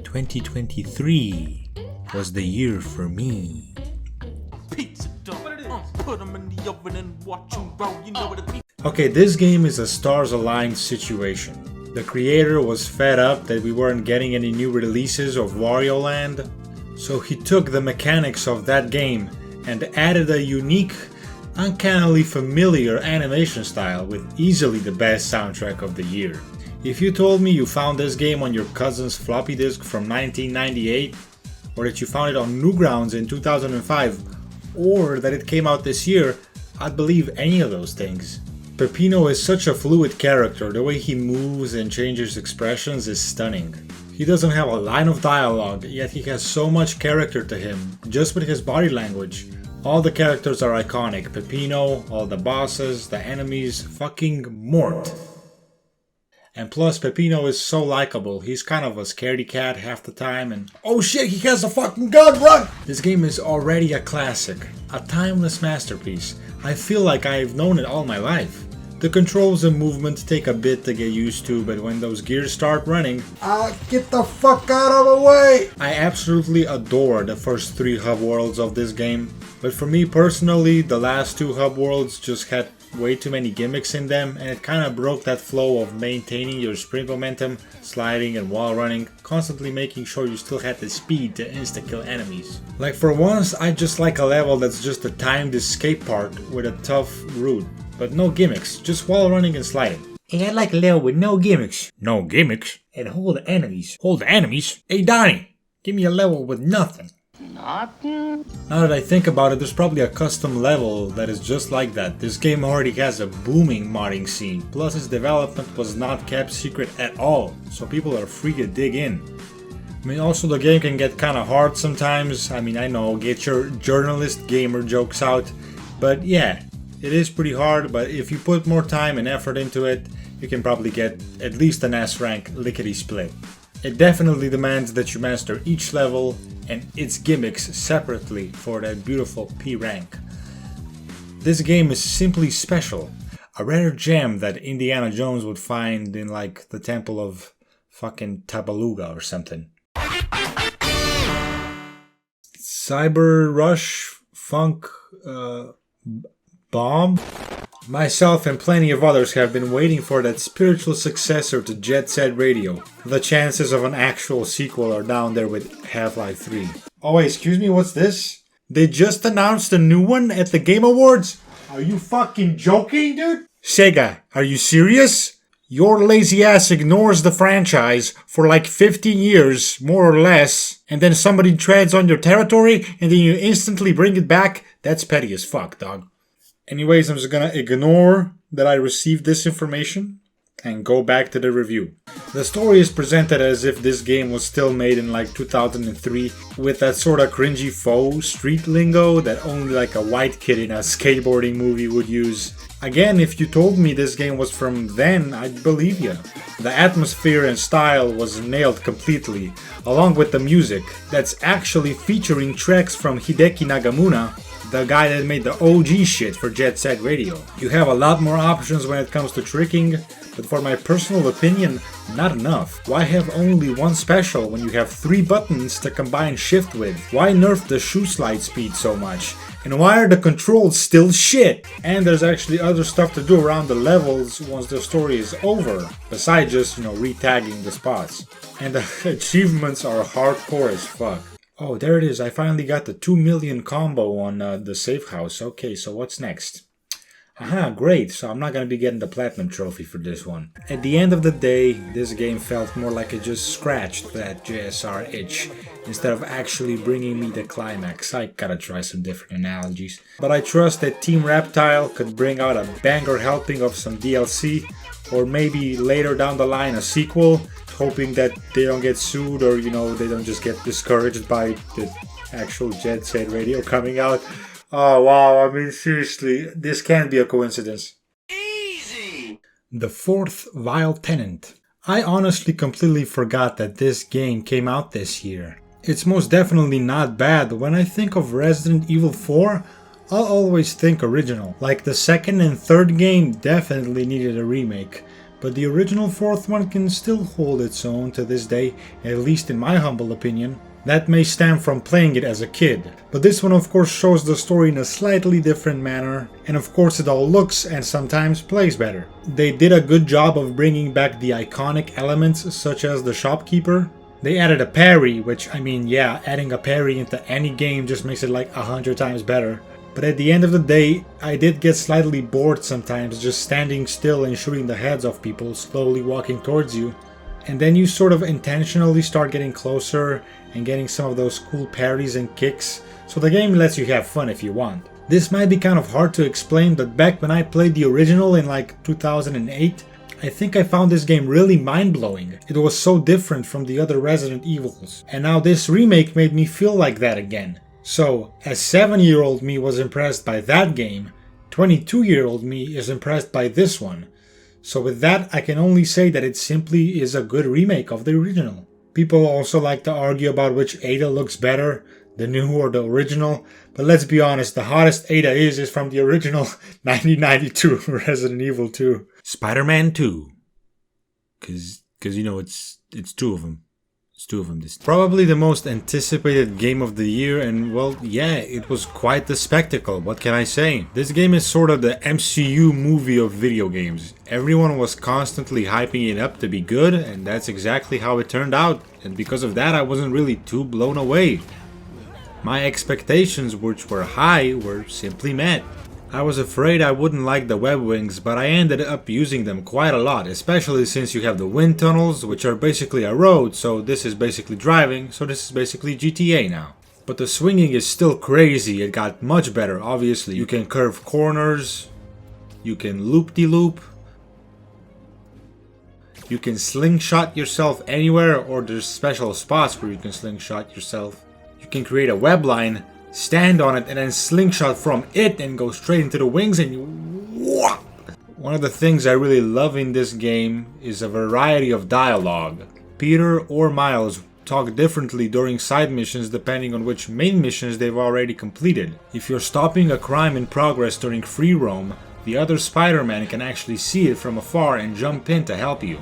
2023 was the year for me. Okay, this game is a stars-aligned situation. The creator was fed up that we weren't getting any new releases of Wario Land, so he took the mechanics of that game and added a unique, uncannily familiar animation style with easily the best soundtrack of the year. If you told me you found this game on your cousin's floppy disk from 1998, or that you found it on Newgrounds in 2005, or that it came out this year, I'd believe any of those things. Peppino is such a fluid character, the way he moves and changes expressions is stunning. He doesn't have a line of dialogue, yet he has so much character to him, just with his body language. All the characters are iconic, Peppino, all the bosses, the enemies, fucking Mort. And plus, Peppino is so likable. He's kind of a scaredy cat half the time and oh shit, he has a fucking gun, run! This game is already a classic, a timeless masterpiece. I feel like I've known it all my life. The controls and movement take a bit to get used to, but when those gears start running, get the fuck out of the way! I absolutely adore the first 3 hub worlds of this game, but for me personally, the last 2 hub worlds just had way too many gimmicks in them, and it kinda broke that flow of maintaining your sprint momentum, sliding and wall running, constantly making sure you still had the speed to insta-kill enemies. Like for once, I just like a level that's just a timed escape part with a tough route, but no gimmicks, just wall running and sliding. Hey, I like a level with no gimmicks. No gimmicks? And hold the enemies. Hold the enemies? Hey Donnie, give me a level with nothing. Nothing? Now that I think about it, there's probably a custom level that is just like that. This game already has a booming modding scene, plus its development was not kept secret at all, so people are free to dig in. I mean, also the game can get kinda hard sometimes. I mean, I know, get your journalist gamer jokes out, but yeah, it is pretty hard, but if you put more time and effort into it, you can probably get at least an S rank lickety-split. It definitely demands that you master each level and its gimmicks separately for that beautiful P rank. This game is simply special, a rare gem that Indiana Jones would find in like the temple of fucking Tabaluga or something. Cyber Rush Funk Bomb? Myself and plenty of others have been waiting for that spiritual successor to Jet Set Radio. The chances of an actual sequel are down there with Half-Life 3. Oh wait, excuse me, what's this? They just announced a new one at the Game Awards? Are you fucking joking, dude? Sega, are you serious? Your lazy ass ignores the franchise for like 15 years, more or less, and then somebody treads on your territory and then you instantly bring it back? That's petty as fuck, dog. Anyways, I'm just gonna ignore that I received this information and go back to the review. The story is presented as if this game was still made in like 2003 with that sort of cringy faux street lingo that only like a white kid in a skateboarding movie would use. Again, if you told me this game was from then, I'd believe you. The atmosphere and style was nailed completely, along with the music that's actually featuring tracks from Hideki Nagamura, the guy that made the OG shit for Jet Set Radio. You have a lot more options when it comes to tricking, but for my personal opinion, not enough. Why have only one special when you have 3 buttons to combine shift with? Why nerf the shoe slide speed so much? And why are the controls still shit? And there's actually other stuff to do around the levels once the story is over, besides just, re-tagging the spots. And the achievements are hardcore as fuck. Oh, there it is. I finally got the 2 million combo on the safe house. Okay, so what's next? Aha, great. So I'm not going to be getting the platinum trophy for this one. At the end of the day, this game felt more like it just scratched that JSR itch instead of actually bringing me the climax. I gotta try some different analogies. But I trust that Team Reptile could bring out a banger helping of some DLC, or maybe later down the line a sequel, hoping that they don't get sued or, they don't just get discouraged by the actual Jet Set Radio coming out. Oh wow, I mean seriously, this can't be a coincidence. Easy! The Fourth Vile Tenant. I honestly completely forgot that this game came out this year. It's most definitely not bad. When I think of Resident Evil 4, I'll always think original. Like the second and third game definitely needed a remake. but the original fourth one can still hold its own to this day, at least in my humble opinion. That may stem from playing it as a kid, but this one of course shows the story in a slightly different manner, and of course it all looks and sometimes plays better. They did a good job of bringing back the iconic elements such as the shopkeeper. They added a parry, which I mean yeah, adding a parry into any game just makes it like 100 times better. But at the end of the day, I did get slightly bored sometimes just standing still and shooting the heads off people slowly walking towards you. And then you sort of intentionally start getting closer and getting some of those cool parries and kicks, so the game lets you have fun if you want. This might be kind of hard to explain, but back when I played the original in like 2008, I think I found this game really mind-blowing. It was so different from the other Resident Evils, and now this remake made me feel like that again. So, as 7-year-old me was impressed by that game, 22-year-old me is impressed by this one. So with that, I can only say that it simply is a good remake of the original. People also like to argue about which Ada looks better, the new or the original, but let's be honest, the hottest Ada is from the original 1992 Resident Evil 2. Spider-Man 2. Cause you know, it's two of them. It's two of them this time. Probably the most anticipated game of the year, and well, yeah, it was quite the spectacle, what can I say? This game is sort of the MCU movie of video games. Everyone was constantly hyping it up to be good, and that's exactly how it turned out, and because of that I wasn't really too blown away. My expectations, which were high, were simply met. I was afraid I wouldn't like the web wings, but I ended up using them quite a lot, especially since you have the wind tunnels, which are basically a road, so this is basically driving, so this is basically GTA now. But the swinging is still crazy, it got much better, obviously. You can curve corners, you can loop-de-loop, you can slingshot yourself anywhere, or there's special spots where you can slingshot yourself. You can create a web line, stand on it, and then slingshot from it and go straight into the wings and you... One of the things I really love in this game is a variety of dialogue. Peter or Miles talk differently during side missions depending on which main missions they've already completed. If you're stopping a crime in progress during free roam, the other Spider-Man can actually see it from afar and jump in to help you,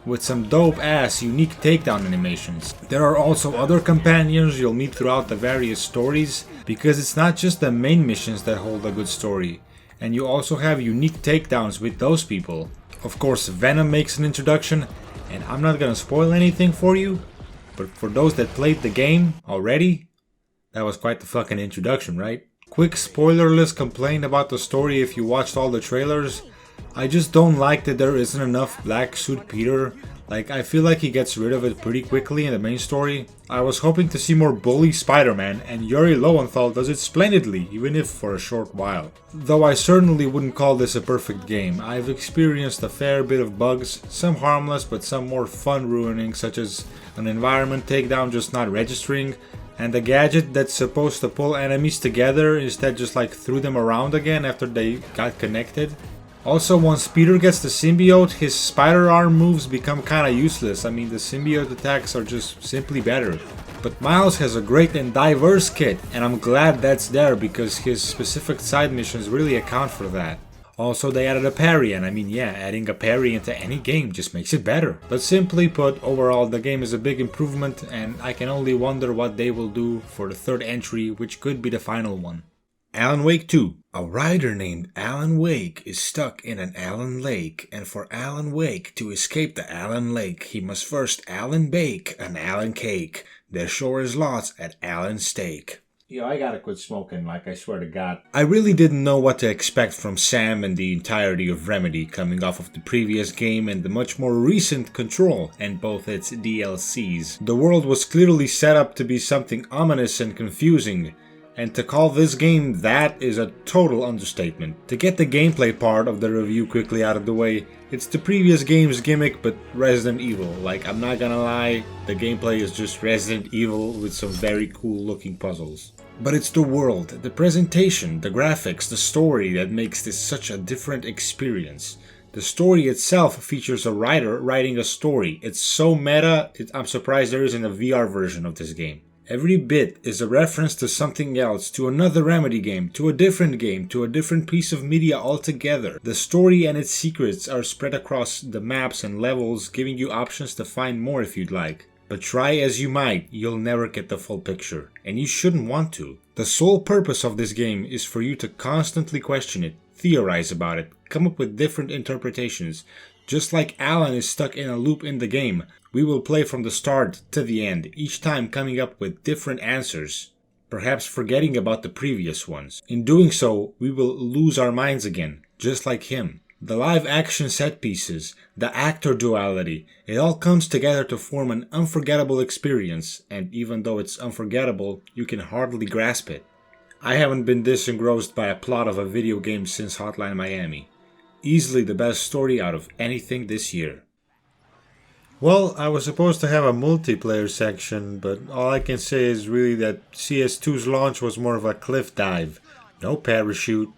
with some dope ass unique takedown animations. There are also other companions you'll meet throughout the various stories, because it's not just the main missions that hold a good story, and you also have unique takedowns with those people. Of course, Venom makes an introduction, and I'm not gonna spoil anything for you, but for those that played the game already, that was quite the fucking introduction, right? Quick spoilerless complaint about the story if you watched all the trailers. I just don't like that there isn't enough Black Suit Peter. Like, I feel like he gets rid of it pretty quickly in the main story. I was hoping to see more bully Spider-Man, and Yuri Lowenthal does it splendidly, even if for a short while. Though I certainly wouldn't call this a perfect game. I've experienced a fair bit of bugs, some harmless but some more fun ruining, such as an environment takedown just not registering, and a gadget that's supposed to pull enemies together instead just like threw them around again after they got connected. Also, once Peter gets the symbiote, his spider arm moves become kinda useless. I mean, the symbiote attacks are just simply better. But Miles has a great and diverse kit, and I'm glad that's there because his specific side missions really account for that. Also, they added a parry, and I mean, yeah, adding a parry into any game just makes it better. But simply put, overall, the game is a big improvement, and I can only wonder what they will do for the third entry, which could be the final one. Alan Wake 2. A rider named Alan Wake is stuck in an Allen Lake, and for Alan Wake to escape the Allen Lake, he must first Allen bake an Allen cake. There sure is lots at Allen Steak. Yo, I gotta quit smoking, like I swear to God. I really didn't know what to expect from Sam and the entirety of Remedy coming off of the previous game and the much more recent Control and both its DLCs. The world was clearly set up to be something ominous and confusing, and to call this game that is a total understatement. To get the gameplay part of the review quickly out of the way, it's the previous game's gimmick but Resident Evil. Like, I'm not gonna lie, the gameplay is just Resident Evil with some very cool looking puzzles. But it's the world, the presentation, the graphics, the story that makes this such a different experience. The story itself features a writer writing a story. It's so meta, I'm surprised there isn't a VR version of this game. Every bit is a reference to something else, to another Remedy game, to a different piece of media altogether. The story and its secrets are spread across the maps and levels, giving you options to find more if you'd like. But try as you might, you'll never get the full picture, and you shouldn't want to. The sole purpose of this game is for you to constantly question it, theorize about it, come up with different interpretations. Just like Alan is stuck in a loop in the game, we will play from the start to the end, each time coming up with different answers, perhaps forgetting about the previous ones. In doing so, we will lose our minds again, just like him. The live action set pieces, the actor duality, it all comes together to form an unforgettable experience, and even though it's unforgettable, you can hardly grasp it. I haven't been this engrossed by a plot of a video game since Hotline Miami. Easily the best story out of anything this year. Well, I was supposed to have a multiplayer section, but all I can say is really that CS2's launch was more of a cliff dive. No parachute.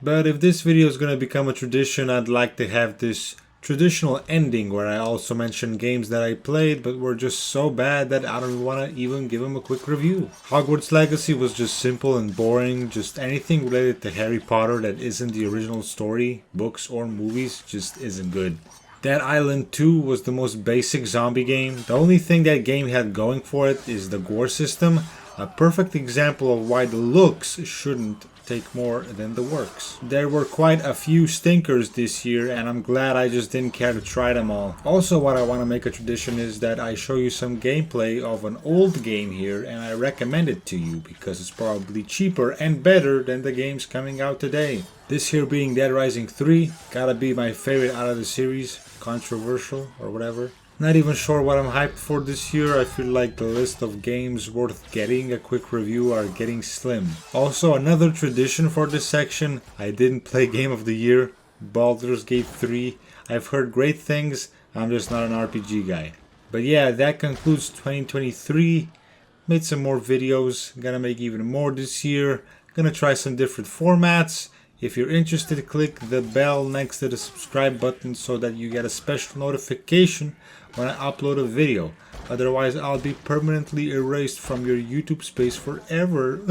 But if this video is gonna become a tradition, I'd like to have this traditional ending where I also mention games that I played but were just so bad that I don't want to even give them a quick review. Hogwarts Legacy was just simple and boring. Just anything related to Harry Potter that isn't the original story, books or movies just isn't good. Dead Island 2 was the most basic zombie game. The only thing that game had going for it is the gore system, a perfect example of why the looks shouldn't take more than the works. There were quite a few stinkers this year, and I'm glad I just didn't care to try them all. Also, what I want to make a tradition is that I show you some gameplay of an old game here, and I recommend it to you because it's probably cheaper and better than the games coming out today. This here being Dead Rising 3, gotta be my favorite out of the series, controversial or whatever. Not even sure what I'm hyped for this year. I feel like the list of games worth getting a quick review are getting slim. Also, another tradition for this section, I didn't play Game of the Year, Baldur's Gate 3. I've heard great things, I'm just not an RPG guy. But yeah, that concludes 2023. Made some more videos, gonna make even more this year. Gonna try some different formats. If you're interested, click the bell next to the subscribe button so that you get a special notification when I upload a video. Otherwise, I'll be permanently erased from your YouTube space forever.